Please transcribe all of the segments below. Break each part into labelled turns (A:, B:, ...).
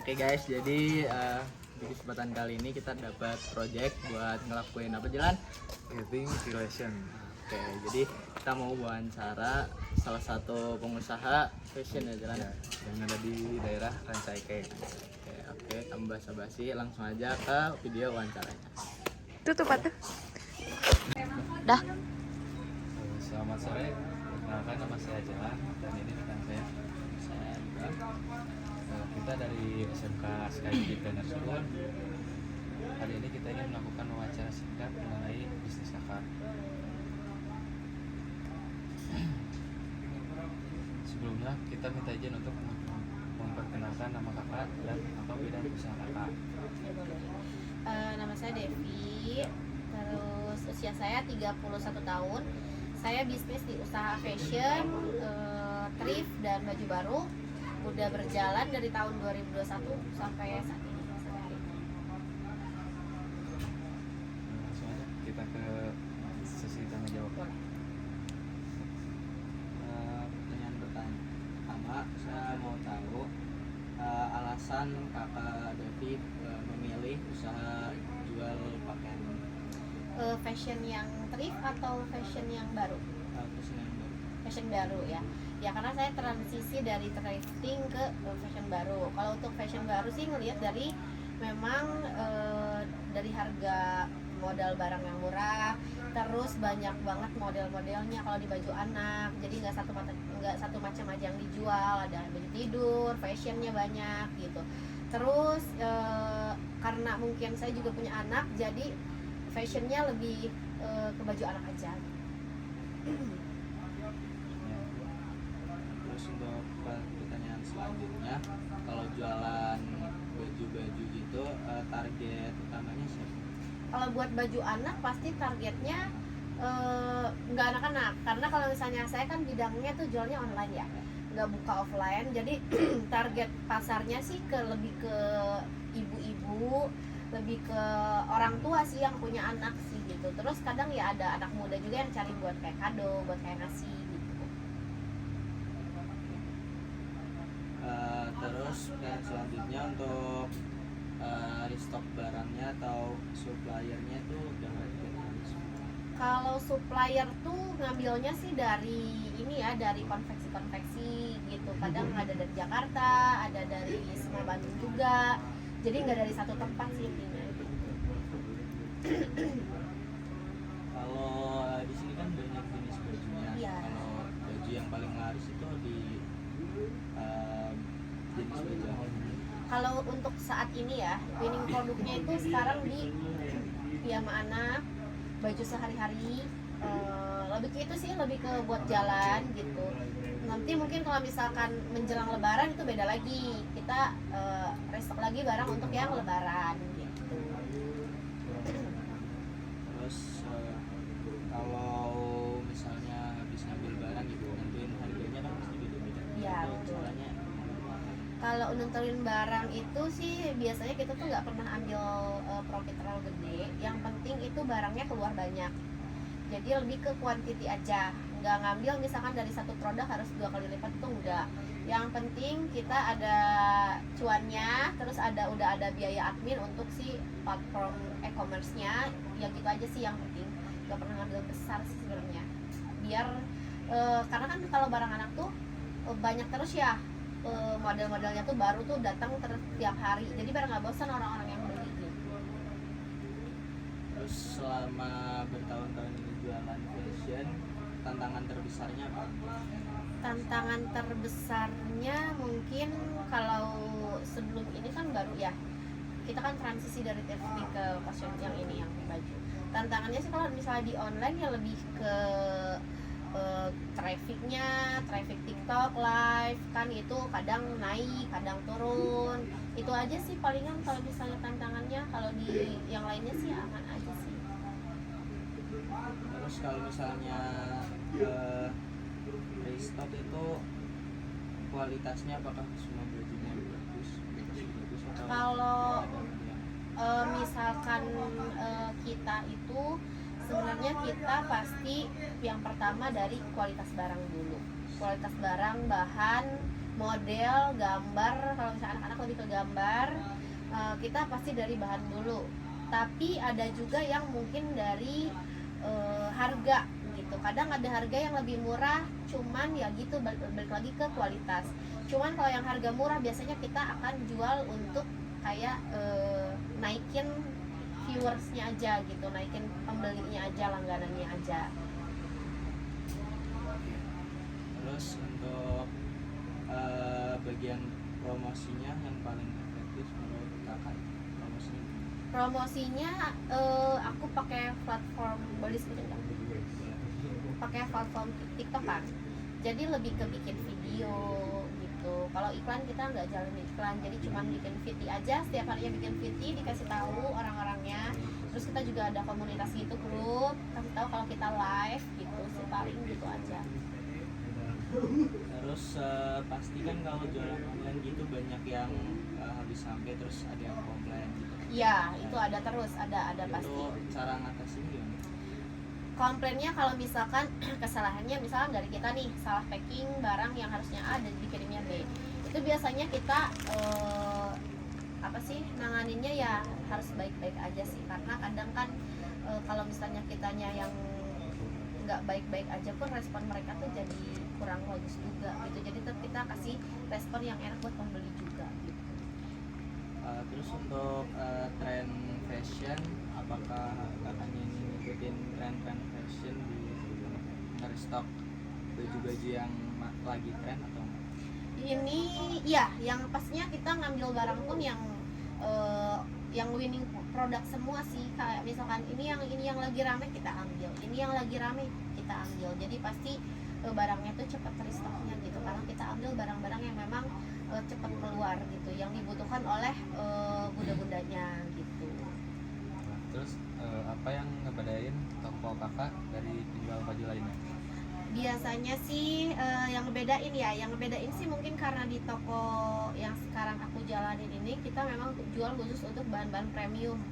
A: Oke guys, jadi di kesempatan kali ini kita dapat project buat ngelakuin apa Jalan?
B: Wedding relation.
A: Oke, jadi kita mau wawancara salah satu pengusaha fashion ya Jalan.
B: Ya, yang ada di daerah Rancaikek.
A: Oke, tanpa basa-basi langsung aja ke video wawancaranya.
C: Tutup tuh. Dah.
B: Selamat sore. Perkenalkan nama saya Jalan dan ini rekan saya.
A: Saya juga.
B: Kita dari SMK Sky Planner School. Kali ini kita ingin melakukan wawancara singkat mengenai bisnis kakak. Sebelumnya kita minta izin untuk memperkenalkan nama kakak dan apa bidang usaha kakak.
C: Nama saya Devi. Terus usia saya 31 tahun. Saya bisnis di usaha fashion, thrift dan baju baru. Udah berjalan dari tahun 2021 sampai saat ini, sampai hari ini.
B: Langsung aja kita ke sesi tanya jawab.
A: Pertanyaan pertama, saya mau tahu alasan kakak Devi memilih usaha jual pakaian
C: Fashion yang thrift atau fashion yang baru?
A: fashion yang baru.
C: Fashion baru ya. Ya karena saya transisi dari thrifting ke fashion baru. Kalau untuk fashion baru sih ngelihat dari memang dari harga modal barang yang murah, terus banyak banget model-modelnya kalau di baju anak. Jadi nggak satu macam aja yang dijual, ada baju tidur, fashionnya banyak gitu. Terus karena mungkin saya juga punya anak, jadi fashionnya lebih ke baju anak aja.
A: Terus untuk pertanyaan selanjutnya, kalau jualan baju-baju gitu target utamanya siapa?
C: Kalau buat baju anak pasti targetnya nggak anak-anak, karena kalau misalnya saya kan bidangnya tuh jualnya online ya, nggak buka offline. Jadi target pasarnya sih lebih ke ibu-ibu, lebih ke orang tua sih yang punya anak sih gitu. Terus kadang ya ada anak muda juga yang cari buat kayak kado, buat kayak ngasih gitu.
A: Terus yang selanjutnya untuk restock barangnya atau suppliernya itu udah
C: Kalau supplier tuh ngambilnya sih dari ini ya, dari konveksi-konveksi gitu. Kadang ada dari Jakarta, ada dari semua Bandung juga. Jadi nggak dari satu tempat sih intinya.
A: Kalau di sini kan banyak jenis bajunya.
C: Iya.
A: Kalau baju yang paling laris itu di jenis baju apa?
C: Kalau untuk saat ini ya, winning produknya itu sekarang di piyama anak, baju sehari-hari, lebih ke itu sih, lebih ke buat jalan gitu. Nanti mungkin kalau misalkan menjelang lebaran itu beda lagi, kita restock lagi barang untuk yang lebaran gitu.
A: Terus kalau misalnya habis ngambil barang gitu, nentuin harganya kan pasti beda-beda.
C: Iya,
A: Itu
C: betul.
A: caranya
C: Kalau nentuin barang itu sih biasanya kita tuh nggak pernah ambil profit terlalu gede. Yang penting itu barangnya keluar banyak. Jadi lebih ke quantity aja. Nggak ngambil misalkan dari satu produk harus 2 kali lipat, itu enggak. Yang penting kita ada cuannya, terus udah ada biaya admin untuk si platform e-commerce-nya. Ya gitu aja sih yang penting. Nggak pernah ngambil besar sih sebenarnya. Biar karena kan kalau barang anak tuh banyak terus ya. Model-modelnya tuh baru tuh datang tiap hari, jadi biar nggak bosan orang-orang yang beli gitu.
A: Terus selama bertahun-tahun ini jualan fashion, tantangan terbesarnya apa?
C: Tantangan terbesarnya mungkin kalau sebelum ini kan baru ya, kita kan transisi dari thrifting ke fashion yang ini yang baju. Tantangannya sih kalau misalnya di online ya lebih ke traffic TikTok live kan, itu kadang naik kadang turun. Itu aja sih palingan kalau misalnya tantangannya. Kalau di yang lainnya sih aman aja sih.
A: Terus kalau misalnya restock itu kualitasnya apakah semua bajunya bagus atau
C: Kalau
A: ada yang
C: misalkan kita itu sebenarnya kita pasti yang pertama dari kualitas barang dulu, kualitas barang, bahan, model, gambar. Kalau misalnya anak-anak lebih ke gambar, kita pasti dari bahan dulu. Tapi ada juga yang mungkin dari harga gitu. Kadang ada harga yang lebih murah, cuman ya gitu balik lagi ke kualitas. Cuman kalau yang harga murah biasanya kita akan jual untuk kayak naikin viewersnya aja gitu, naikin pembelinya aja, langganannya aja.
A: Terus untuk bagian promosinya yang paling efektif menurut kakak,
C: Promosinya aku pakai platform pakai platform TikTok kan, jadi lebih ke bikin video gitu. Kalau iklan kita nggak jalan iklan, jadi cuma bikin VT aja, setiap harinya bikin VT, dikasih tahu orang-orangnya. Terus kita juga ada komunitas gitu, grup, kasih tahu kalau kita live gitu sih, paling gitu aja.
A: Terus pasti kan kalau jualan online gitu banyak yang habis sampai, terus ada yang komplain gitu.
C: Iya, itu ada terus, ada pasti.
A: Itu cara ngatasin gimana?
C: Komplainnya kalau misalkan kesalahannya misalkan dari kita nih, salah packing barang yang harusnya A dan dikirimnya B, itu biasanya kita nanganinnya ya harus baik-baik aja sih, karena kadang kan kalau misalnya kitanya yang nggak baik-baik aja pun respon mereka tuh jadi kurang bagus juga gitu. Jadi tetap kita kasih respon yang enak buat pembeli juga gitu.
A: Terus untuk tren fashion, apakah kakaknya ini ngikutin tren fashion di nge-restock baju-baju yang lagi tren atau enggak?
C: Ini ya, yang pastinya kita ngambil barang pun yang winning produk semua sih. Kayak misalkan ini yang lagi rame kita ambil, ini yang lagi rame kita ambil. Jadi pasti barangnya tuh cepat terstoknya gitu, karena kita ambil barang-barang yang memang cepat keluar gitu, yang dibutuhkan oleh bunda-bundanya gitu.
B: Terus apa yang ngebedain toko kakak dari penjual baju lainnya?
C: Biasanya sih yang ngebedain sih mungkin karena di toko yang sekarang aku jalanin ini kita memang jual khusus untuk bahan-bahan premium.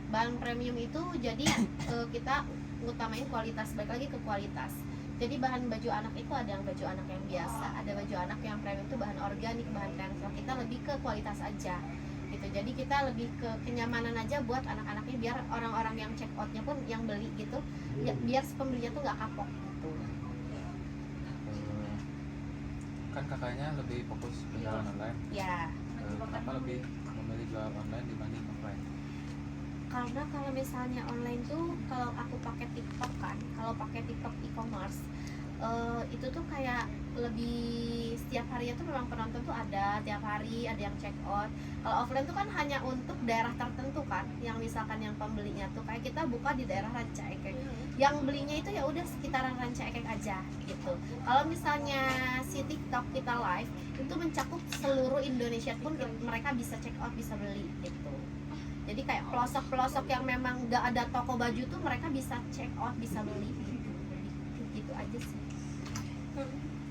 C: Bahan premium itu jadi kita ngutamain kualitas, balik lagi ke kualitas. Jadi bahan baju anak itu ada yang baju anak yang biasa, ada baju anak yang premium itu bahan organik, bahan transfer. Kita lebih ke kualitas aja gitu. Jadi kita lebih ke kenyamanan aja buat anak-anaknya, biar orang-orang yang check outnya pun yang beli gitu ya, biar pembelinya tuh nggak kapok gitu.
B: Kan kakaknya lebih fokus penjualan online.
C: Ya,
B: Kenapa lebih memilih jual online dibanding offline?
C: karena kalau misalnya online tuh, kalau aku pakai TikTok kan, kalau pakai TikTok e-commerce itu tuh kayak lebih setiap harinya tuh memang penonton tuh ada tiap hari, ada yang check out. Kalau offline tuh kan hanya untuk daerah tertentu kan, yang misalkan yang pembelinya tuh kayak kita buka di daerah Ranca Ekek, yang belinya itu ya udah sekitaran Ranca Ekek aja gitu. Kalau misalnya si TikTok kita live itu mencakup seluruh Indonesia pun mereka bisa check out, bisa beli gitu. Jadi kayak pelosok-pelosok yang memang gak ada toko baju tuh mereka bisa check out, bisa beli gitu aja sih.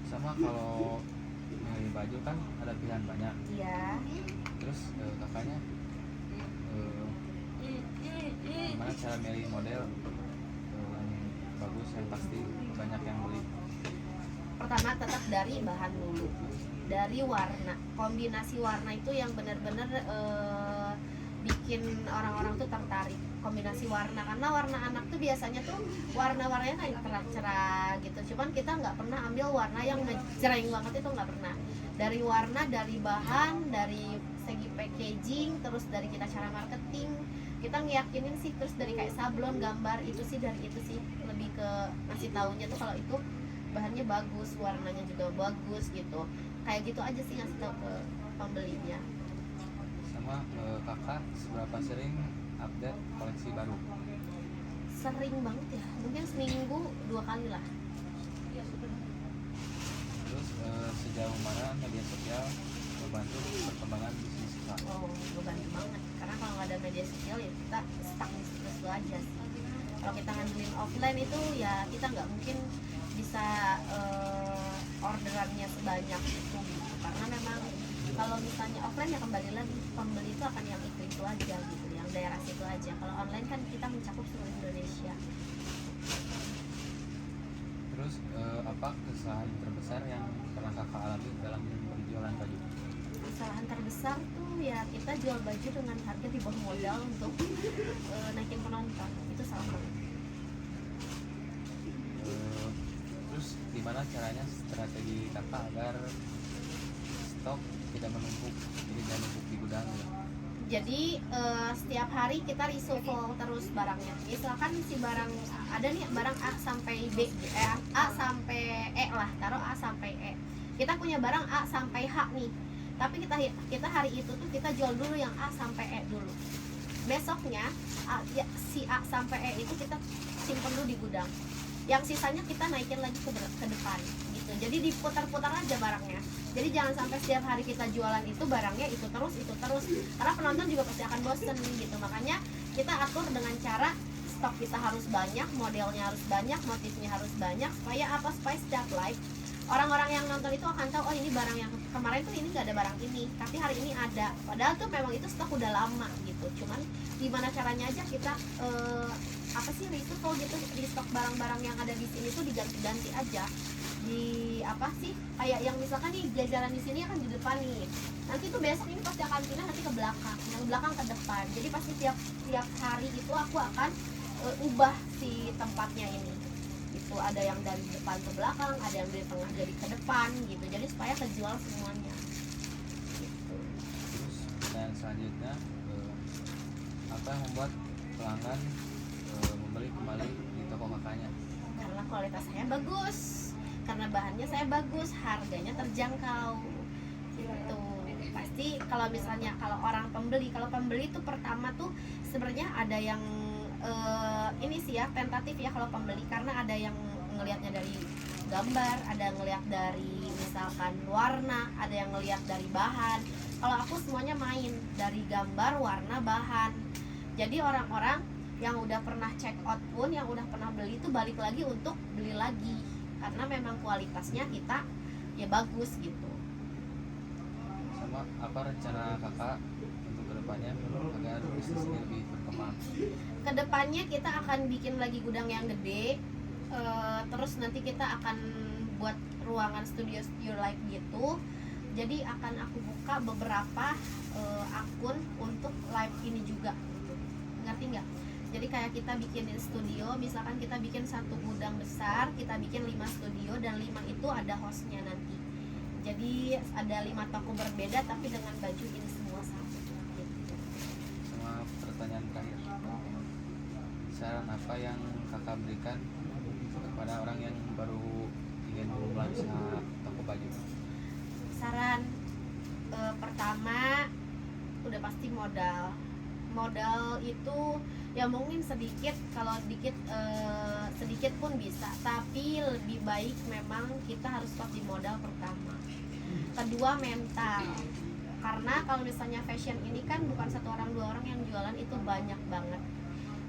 B: Sama kalau milih baju kan ada pilihan banyak.
C: Iya.
B: Terus kakaknya gimana cara milih model yang bagus, yang pasti banyak yang beli?
C: Pertama tetap dari bahan dulu, dari warna, kombinasi warna itu yang benar-benar bikin orang-orang tuh tertarik. Kombinasi warna, karena warna anak tuh biasanya tuh warna-warnanya kayak cerah-cerah gitu, cuman kita nggak pernah ambil warna yang ngejreng banget, itu nggak pernah. Dari warna, dari bahan, dari segi packaging, terus dari kita cara marketing kita ngeyakinin sih, terus dari kayak sablon gambar itu sih, dari itu sih lebih ke ngasih taunya tuh kalau itu bahannya bagus, warnanya juga bagus gitu, kayak gitu aja sih ngasih tahu ke pembelinya.
B: Sama kakak seberapa sering update koleksi baru?
C: Sering banget ya, mungkin seminggu 2 kali lah.
B: Terus sejauh mana media sosial membantu perkembangan bisnis kakak?
C: Oh, ngebantu banget, karena kalau nggak ada media sosial ya kita stuck di situ aja sih. Kalau kita ngandelin offline itu ya kita nggak mungkin bisa orderannya sebanyak itu gitu. Karena memang kalau misalnya offline ya kembali lagi pembeli itu akan yang itu aja gitu, yang daerah situ aja. Kalau online kan kita mencakup seluruh Indonesia.
B: Terus apa kesalahan terbesar yang pernah kakak alami dalam berjualan? jualan baju?
C: Kesalahan terbesar tuh ya kita jual baju dengan harga di bawah modal untuk naikin penonton, itu salah banget.
B: Terus gimana caranya strategi kakak agar stok tidak menumpuk, jadi jangan numpuk di gudang gitu?
C: Jadi setiap hari kita reshuffle terus barangnya. Misalkan si barang ada nih barang A sampai B, A sampai E lah, taruh A sampai E. Kita punya barang A sampai H nih. Tapi kita hari itu tuh kita jual dulu yang A sampai E dulu. Besoknya si A sampai E itu kita simpen dulu di gudang. Yang sisanya kita naikin lagi ke depan gitu. Jadi diputar-putar aja barangnya. Jadi jangan sampai setiap hari kita jualan itu barangnya itu terus karena penonton juga pasti akan bosen gitu. Makanya kita atur dengan cara stok kita harus banyak, modelnya harus banyak, motifnya harus banyak, supaya apa? Supaya setiap live orang-orang yang nonton itu akan tahu, oh ini barang yang kemarin tuh ini nggak ada barang ini, tapi hari ini ada. Padahal tuh memang itu stok udah lama gitu. Cuman gimana caranya aja kita apa sih itu kalau gitu di stok barang-barang yang ada di sini tuh diganti-ganti aja. Di apa sih kayak yang misalkan nih jajaran di sini akan di depan nih, nanti tuh besok ini pasti akan pindah nanti ke belakang, yang belakang ke depan. Jadi pasti tiap hari itu aku akan ubah si tempatnya ini. Itu ada yang dari depan ke belakang, ada yang dari tengah jadi ke depan gitu. Jadi supaya kejual semuanya. Gitu.
B: Terus dan selanjutnya apa yang membuat pelanggan membeli kembali di toko kakaknya?
C: Karena kualitas saya bagus, karena bahannya saya bagus, harganya terjangkau gitu. Pasti kalau misalnya kalau pembeli itu pertama tuh sebenarnya ada yang ini sih ya tentatif ya kalau pembeli, karena ada yang ngelihatnya dari gambar, ada yang ngelihat dari misalkan warna, ada yang ngelihat dari bahan. Kalau aku semuanya main dari gambar, warna, bahan. Jadi orang-orang yang udah pernah check out pun, yang udah pernah beli itu balik lagi untuk beli lagi karena memang kualitasnya kita ya bagus gitu.
B: Sama apa rencana kakak untuk kedepannya agar bisnis ini lebih berkembang?
C: Kedepannya kita akan bikin lagi gudang yang gede, terus nanti kita akan buat ruangan studio live gitu. Jadi akan aku buka beberapa akun untuk live ini juga, ngerti nggak? Jadi kayak kita bikinin studio, misalkan kita bikin satu gudang besar, kita bikin 5 studio dan 5 itu ada hostnya nanti. Jadi ada 5 toko berbeda tapi dengan baju ini semua sama gitu.
B: Sama pertanyaan terakhir, saran apa yang kakak berikan kepada orang yang baru ingin memulai usaha toko baju?
C: Saran pertama udah pasti modal itu ya mungkin sedikit, kalau sedikit pun bisa, tapi lebih baik memang kita harus stop di modal pertama. Kedua, mental, karena kalau misalnya fashion ini kan bukan 1 orang 2 orang yang jualan, itu banyak banget.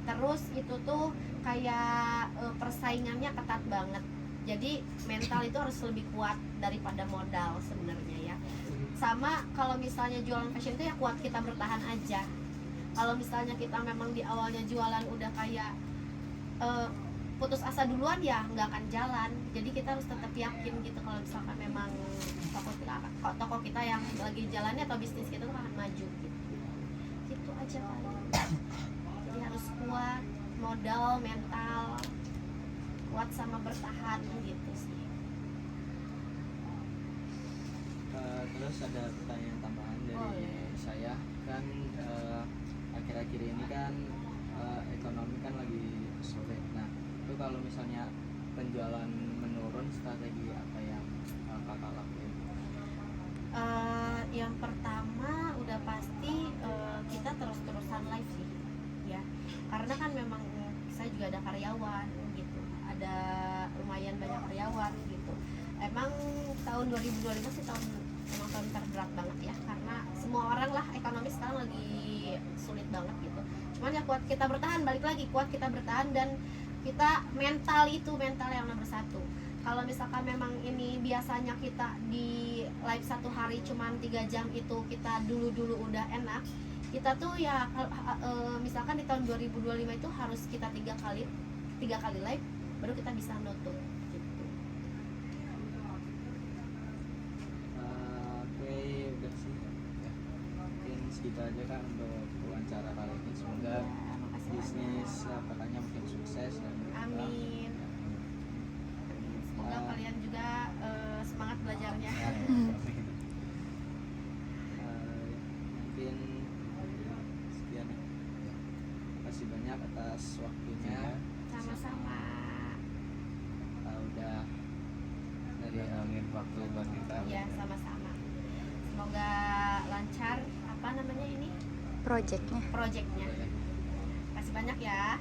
C: Terus itu tuh kayak persaingannya ketat banget. Jadi mental itu harus lebih kuat daripada modal sebenarnya ya. Sama kalau misalnya jualan fashion itu ya kuat kita bertahan aja. Kalau misalnya kita memang di awalnya jualan udah kayak putus asa duluan ya nggak akan jalan. Jadi kita harus tetap yakin gitu kalau misalkan memang toko kita yang lagi jalannya atau bisnis kita tuh akan maju gitu. Gitu aja paling. Jadi harus kuat, modal, mental, kuat sama bertahan gitu sih.
A: Terus ada pertanyaan tambahan dari
C: Oh, iya.
A: saya kan, akhir-akhir ini kan ekonomi kan lagi sulit. Nah itu kalau misalnya penjualan menurun, strategi apa yang kakak lakuin?
C: Yang pertama udah pasti kita terus-terusan live sih ya, karena kan memang saya juga ada karyawan gitu, ada lumayan banyak karyawan gitu. Emang tahun 2025 sih emang tahun terberat banget ya, karena semua orang lah ekonomi sekarang lagi sulit banget gitu. Cuman ya kuat kita bertahan, balik lagi kuat kita bertahan, dan kita mental yang nomor 1. Kalau misalkan memang ini biasanya kita di live 1 hari cuman 3 jam itu kita dulu udah enak, kita tuh ya misalkan di tahun 2025 itu harus kita 3 kali live baru kita bisa nutup gitu.
A: segitu aja kan untuk wawancara kali ini. Semoga
C: Ya, makasih
A: bisnis katanya mungkin sukses dan
C: Amin. Semoga kalian juga semangat belajarnya.
A: Mungkin sekian ya. Terima kasih banyak atas waktunya.
C: Sama-sama.
A: Udah dari
B: ngangin waktu buat kita.
C: Ya, sama-sama. Semoga lancar apa namanya ini?
D: Projectnya.
C: Projectnya. Kasih banyak ya.